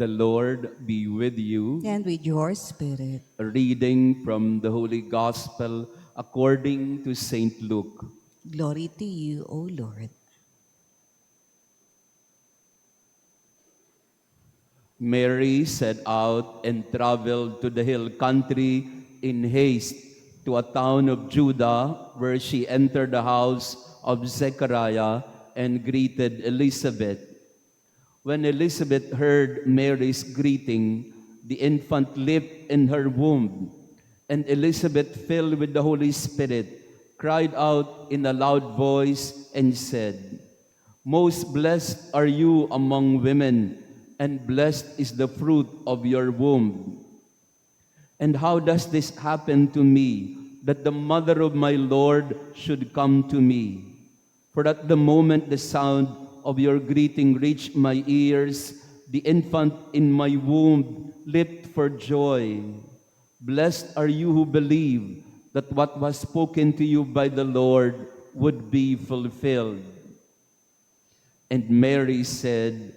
The Lord be with you. And with your spirit. A reading from the Holy Gospel according to Saint Luke. Glory to you, O Lord. Mary set out and traveled to the hill country in haste to a town of Judah, where she entered the house of Zechariah and greeted Elizabeth. When Elizabeth heard Mary's greeting, the infant leaped in her womb, and Elizabeth, filled with the Holy Spirit, cried out in a loud voice and said, "Most blessed are you among women, and blessed is the fruit of your womb. And how does this happen to me, that the mother of my Lord should come to me? For at the moment the sound of your greeting reached my ears, the infant in my womb leaped for joy. Blessed are you who believe that what was spoken to you by the Lord would be fulfilled." And Mary said,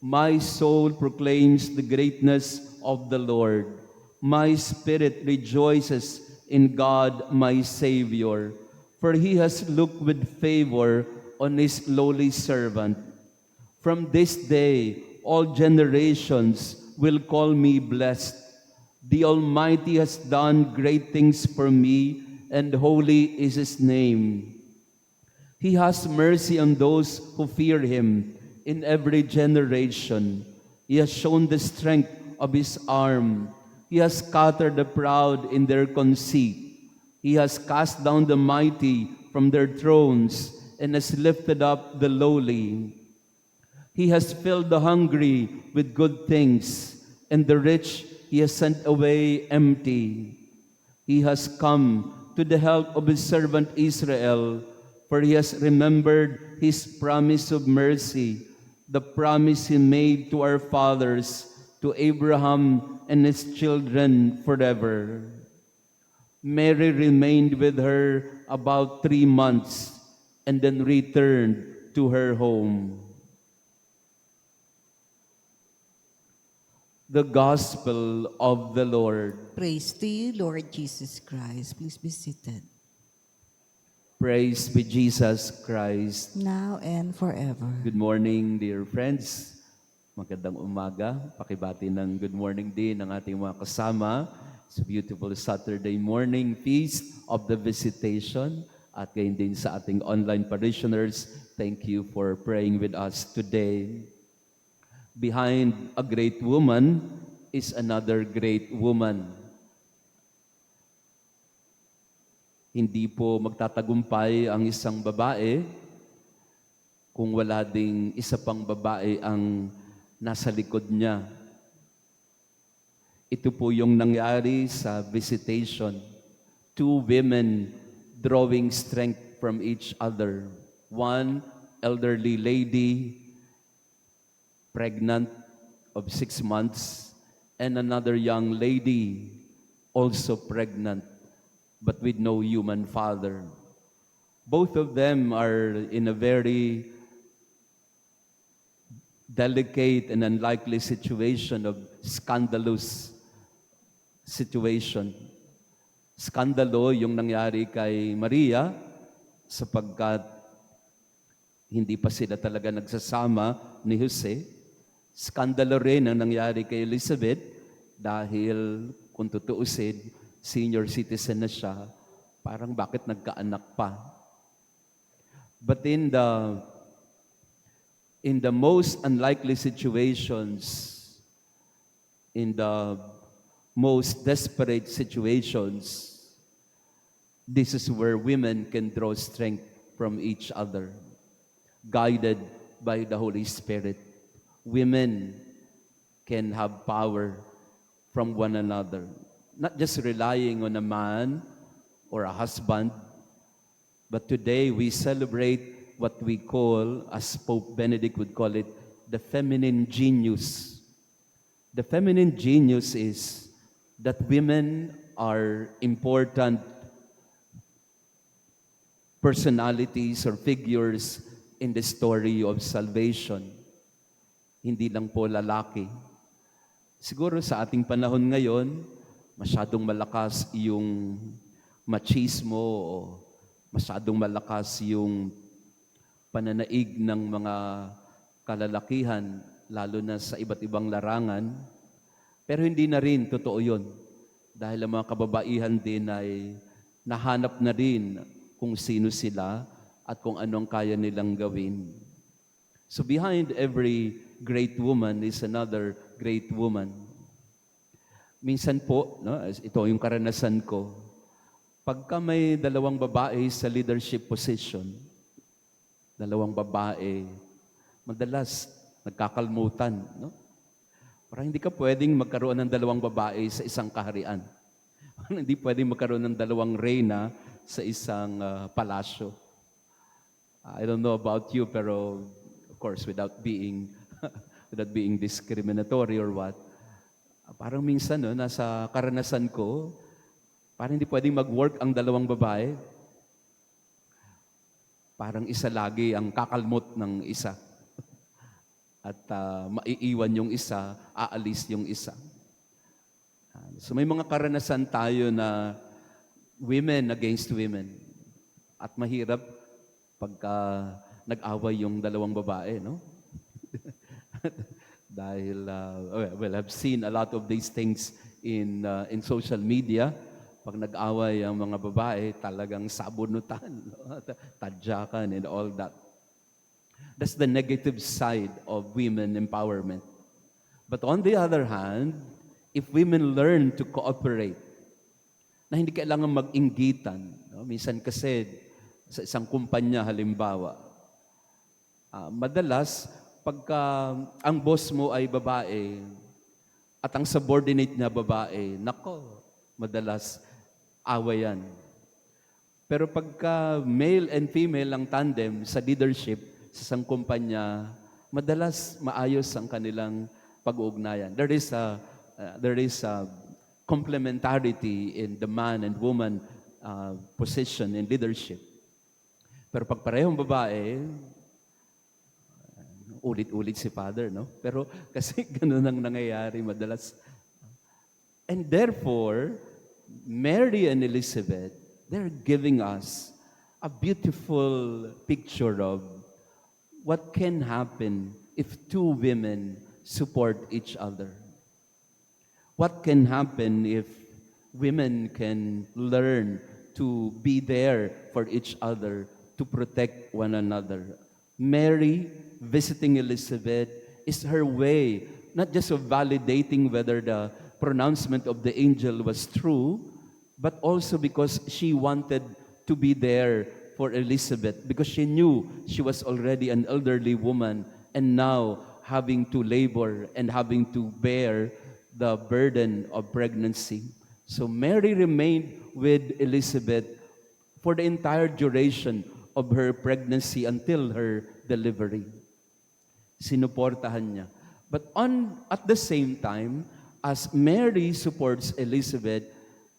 "My soul proclaims the greatness of the Lord. My spirit rejoices in God my Savior, for he has looked with favor on his lowly servant. From this day, all generations will call me blessed. The Almighty has done great things for me, and holy is his name. He has mercy on those who fear him in every generation. He has shown the strength of his arm. He has scattered the proud in their conceit. He has cast down the mighty from their thrones and has lifted up the lowly. He has filled the hungry with good things, and the rich he has sent away empty. He has come to the help of his servant Israel, for he has remembered his promise of mercy, the promise he made to our fathers, to Abraham and his children forever." Mary remained with her about 3 months and then returned to her home. The Gospel of the Lord. Praise to you, Lord Jesus Christ. Please be seated. Praise be Jesus Christ. Now and forever. Good morning, dear friends. Magandang umaga. Pakibati ng good morning din ng ating mga kasama sa beautiful Saturday morning feast of the Visitation. At gayon din sa ating online parishioners, thank you for praying with us today. Behind a great woman is another great woman. Hindi po magtatagumpay ang isang babae kung wala ding isa pang babae ang nasa likod niya. Ito po yung nangyari sa Visitation. Two women drawing strength from each other. One elderly lady, pregnant of 6 months, and another young lady, also pregnant, but with no human father. Both of them are in a very delicate and unlikely situation of scandalous situation. Skandalo yung nangyari kay Maria sapagkat hindi pa sila talaga nagsasama ni Jose. Skandalo rin ang nangyari kay Elizabeth dahil kung tutuusin, senior citizen na siya, parang bakit nagkaanak pa? But in the most unlikely situations, in the most desperate situations, this is where women can draw strength from each other, guided by the Holy Spirit. Women can have power from one another, not just relying on a man or a husband, but today we celebrate what we call, as Pope Benedict would call it, the feminine genius. The feminine genius is that women are important personalities or figures in the story of salvation. Hindi lang po lalaki. Siguro sa ating panahon ngayon, masyadong malakas yung machismo o masyadong malakas yung pananaig ng mga kalalakihan, lalo na sa iba't ibang larangan. Pero hindi na rin totoo yun. Dahil ang mga kababaihan din ay nahanap na rin kung sino sila at kung anong kaya nilang gawin. So behind every great woman is another great woman. Minsan po, no, ito yung karanasan ko, pagka may dalawang babae sa leadership position, dalawang babae, madalas nagkakalmutan. No? Parang hindi ka pwedeng magkaroon ng dalawang babae sa isang kaharian. Parang hindi pwedeng magkaroon ng dalawang reyna sa isang palasyo. I don't know about you, pero of course, without being without being discriminatory or what, parang minsan, no, nasa karanasan ko, parang hindi pwedeng mag-work ang dalawang babae. Parang isa lagi ang kakalmot ng isa. At maiiwan yung isa, aalis yung isa. So may mga karanasan tayo na women against women. At mahirap pagka nag-away yung dalawang babae, no? Dahil, well, I've seen a lot of these things in social media. Pag nag-away ang mga babae, talagang sabunutan, no? Tadyakan and all that. That's the negative side of women empowerment. But on the other hand, if women learn to cooperate, na hindi kailangan mag-inggitan, no? Minsan kasi sa isang kumpanya halimbawa, madalas pagka ang boss mo ay babae at ang subordinate niya babae, nako, madalas awayan. Pero pagka male and female ang tandem sa leadership, sa isang kumpanya, madalas maayos ang kanilang pag-uugnayan. There is a complementarity in the man and woman position in leadership. Pero pag parehong babae, ulit-ulit si Father, no? Pero kasi ganun ang nangyayari madalas. And therefore, Mary and Elizabeth, they're giving us a beautiful picture of what can happen if two women support each other. What can happen if women can learn to be there for each other, to protect one another. Mary visiting Elizabeth is her way, not just of validating whether the pronouncement of the angel was true, but also because she wanted to be there for Elizabeth, because she knew she was already an elderly woman and now having to labor and having to bear the burden of pregnancy. So Mary remained with Elizabeth for the entire duration of her pregnancy until her delivery. Sinuportahan niya. But at the same time, as Mary supports Elizabeth,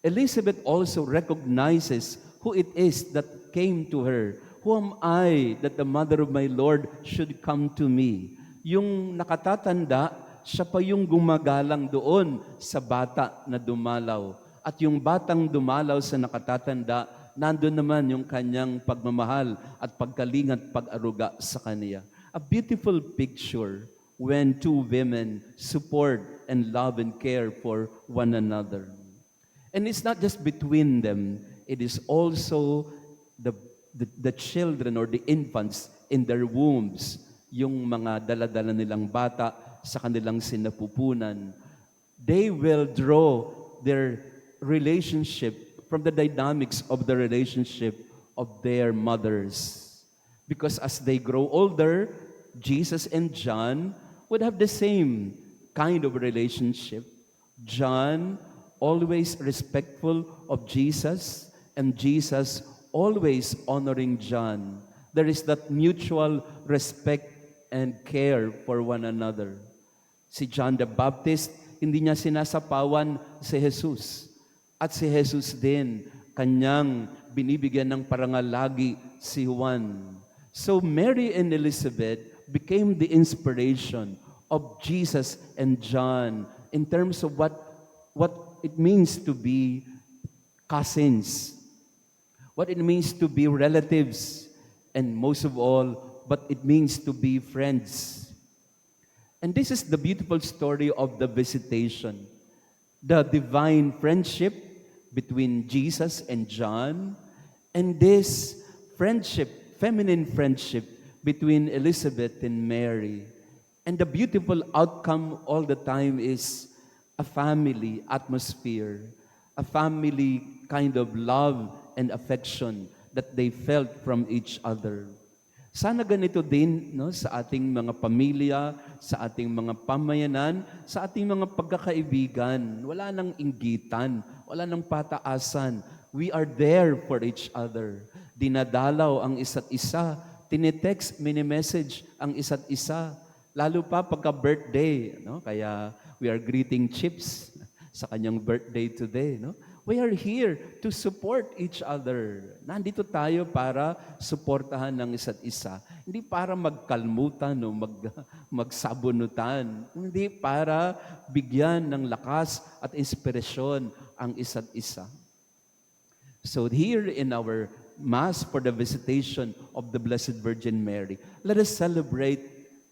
Elizabeth also recognizes who it is that came to her. Who am I that the mother of my Lord should come to me? Yung nakatatanda, siya pa yung gumagalang doon sa bata na dumalaw. At yung batang dumalaw sa nakatatanda, nandun naman yung kanyang pagmamahal at pagkalingat, pag-aruga sa kanya. A beautiful picture when two women support and love and care for one another. And it's not just between them, it is also the children or the infants in their wombs, yung mga dala-dala nilang bata sa kanilang sinapupunan. They will draw their relationship from the dynamics of the relationship of their mothers. Because as they grow older, Jesus and John would have the same kind of relationship. John, always respectful of Jesus, and Jesus always honoring John. There is that mutual respect and care for one another. Si John the Baptist, hindi niya sinasapawan si Jesus. At si Jesus din, kanyang binibigyan ng parangal lagi si Juan. So Mary and Elizabeth became the inspiration of Jesus and John in terms of what it means to be cousins, what it means to be relatives, and most of all, what it means to be friends. And this is the beautiful story of the visitation, the divine friendship between Jesus and John, and this friendship, feminine friendship between Elizabeth and Mary. And the beautiful outcome all the time is a family atmosphere, a family kind of love and affection that they felt from each other. Sana ganito din no, sa ating mga pamilya, sa ating mga pamayanan, sa ating mga pagkakaibigan. Wala nang inggitan, wala nang pataasan. We are there for each other. Dinadalaw ang isa't isa, tinetext, mini-message ang isa't isa. Lalo pa pagka birthday, no? Kaya we are greeting Chips sa kanyang birthday today, no? We are here to support each other. Nandito tayo para suportahan ng isa't isa. Hindi para magkalmutan o magsabunutan. Hindi para bigyan ng lakas at inspirasyon ang isa't isa. So here in our Mass for the visitation of the Blessed Virgin Mary, let us celebrate,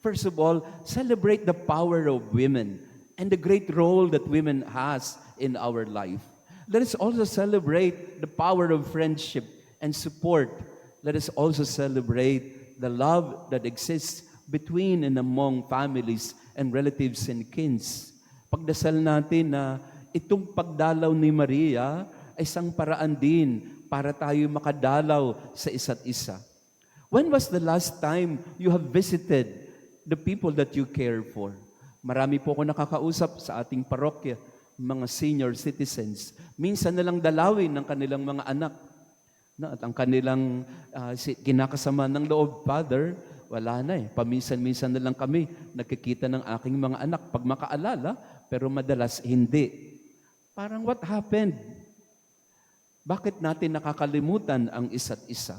first of all, celebrate the power of women and the great role that women has in our life. Let us also celebrate the power of friendship and support. Let us also celebrate the love that exists between and among families and relatives and kins. Pagdasal natin na itong pagdalaw ni Maria ay isang paraan din para tayo makadalaw sa isa't isa. When was the last time you have visited the people that you care for? Marami po ako nakakausap sa ating parokya, mga senior citizens. Minsan na lang dalawin ng kanilang mga anak. At ang kanilang kinakasama ng loob, Father, wala na eh. Paminsan-minsan na lang kami nakikita ng aking mga anak pag makaalala, pero madalas hindi. Parang what happened? Bakit natin nakakalimutan ang isa't isa?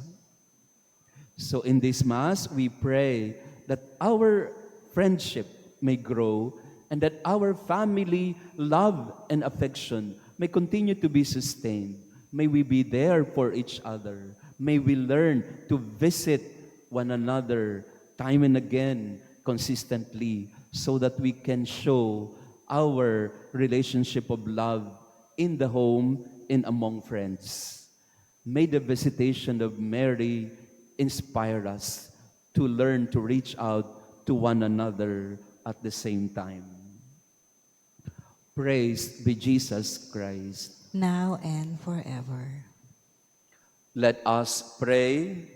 So in this Mass, we pray that our friendship may grow and that our family love and affection may continue to be sustained. May we be there for each other. May we learn to visit one another time and again, consistently, so that we can show our relationship of love in the home and among friends. May the visitation of Mary inspire us to learn to reach out to one another at the same time. Praised be Jesus Christ. Now and forever. Let us pray.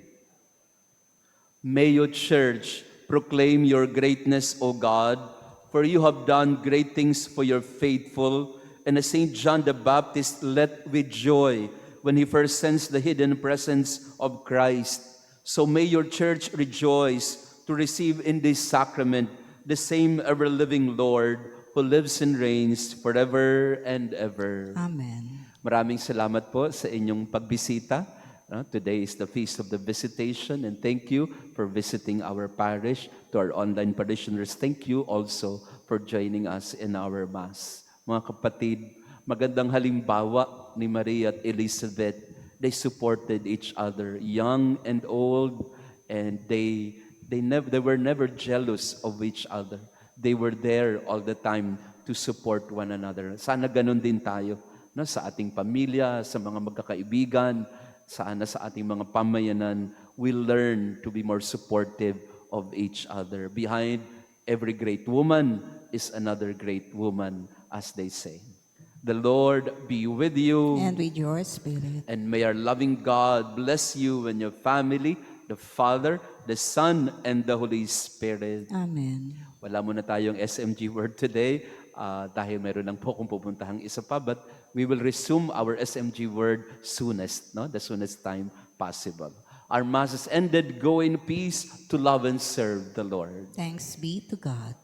May your church proclaim your greatness, O God, for you have done great things for your faithful, and as St. John the Baptist leapt with joy when he first sensed the hidden presence of Christ. So may your church rejoice to receive in this sacrament the same ever-living Lord who lives and reigns forever and ever. Amen. Maraming salamat po sa inyong pagbisita. Today is the Feast of the Visitation, and thank you for visiting our parish. To our online parishioners, thank you also for joining us in our Mass. Mga kapatid, magandang halimbawa ni Maria at Elizabeth. They supported each other, young and old, and they were never jealous of each other. They were there all the time to support one another. Sana ganun din tayo, no? Sa ating pamilya, sa mga magkakaibigan, sana sa ating mga pamayanan, we learn to be more supportive of each other. Behind every great woman is another great woman, as they say. The Lord be with you. And with your spirit. And may our loving God bless you and your family, the Father, the Son, and the Holy Spirit. Amen. Wala muna tayong SMG word today dahil meron lang po kung pupuntahang isa pa, but we will resume our SMG word soonest, no? The soonest time possible. Our Mass is ended. Go in peace to love and serve the Lord. Thanks be to God.